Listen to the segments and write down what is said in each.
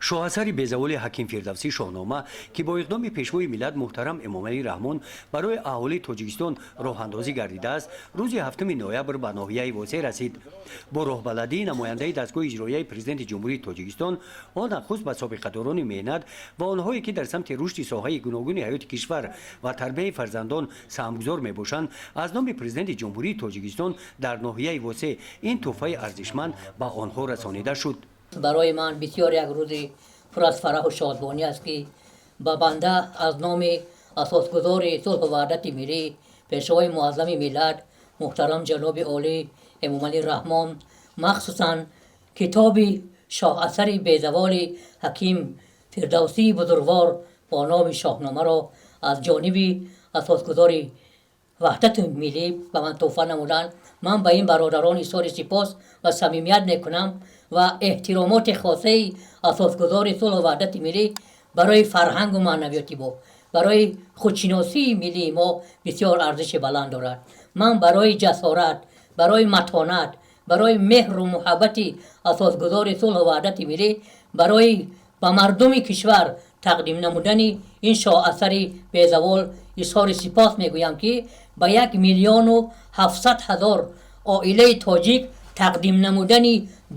шохасари безаволи ҳаким Фирдавсӣ Шохнома ки бо иқдоми пешвои миллат мухтарам Эмомали Рахмон барои аҳолии Тоҷикистон роҳандозӣ гардидааст, рӯзи 7 ноябр ба нохияи Восеъ расид. Бо роҳбаладии намояндаи дастгоҳи иҷроияи президенти ҷумҳурии Тоҷикистон, он нахуст ба собикадорони мехнат ва онҳое ки дар самти рушди соҳаи гуногуни ҳаёти кишвар ва тарбияи фарзандон саҳмгузор мебошанд, аз номи президенти ҷумҳурии Тоҷикистон дар нохияи Восеъ ин тухфаи арзишманд ба онҳо расонида шуд. برای من بسیار یک روزی پر از فرح و شادمانی است که با بنده از نام اساسگذار صلح و وحدت ملی پشوای معظم ملت محترم جناب عالی امامali رحمان مخصوصا کتاب شاهاصری безаволи حکیم فردوسی بزرگوار با نام شاهنامه را از جانب اساسگذار وحدت ملی به من تحفه نمودند. من به این برادران اظهار سپاس و صمیمیت میکنم و احترامات خاصه اساسگذار صلح و وحدت ملی برای فرهنگ و معنویات ما، برای خودشناسی ملی ما بسیار ارزش بلند دارد. من برای جسارت، برای متانت، برای مهر و محبت اساسگذار صلح و وحدت ملی برای به مردم کشور تقدیم نمودن این شاهاصری безавол اظهار سپاس میگویم که به 1,700,000 عائله تاجیک تقدیم نمودن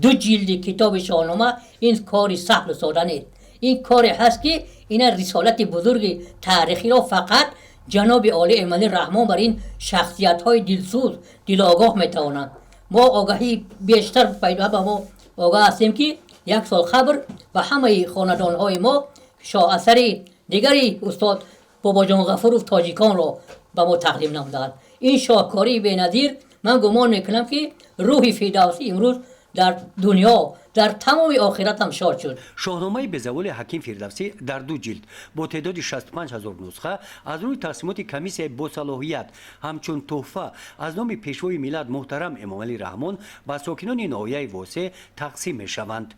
2 جلد کتاب شاهنامه این کار سهل و ساده نیست. این کار هست که این رسالت بزرگ تاریخی را فقط جناب عالی امامali رحمان بر این شخصیت های دلسوز دلآگاه میتوانند. ما آگاهی بیشتر پیدا به ما آگاه هستیم که 1 سال خبر و همه خاندان های ما شاهاصری دیگری استاد بابا جان غفور تاجیکان را به ما تقدیم نمودند. این شاهکاری بی‌نظیر من گمان میکنم که روح فردوسی امروز در دنیا در تمام آخرت هم شاد شد. شاهنامه безаволи ҳаким Фирдавсӣ дар 2 ҷилд бо теъдоди 65,000 нусха аз рӯи тақсимоти комиссияи босалохият хамчун тухфа аз номи пешвои миллат мухтарам Эмомали Рахмон ба сокинони ноҳияи Восеъ тақсим мешаванд.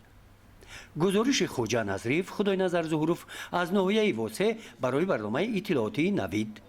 гузориши хоҷа Назриф, Худойназар Зуҳуров аз ноҳияи Восеъ барои барномаи иттилоотии Навид.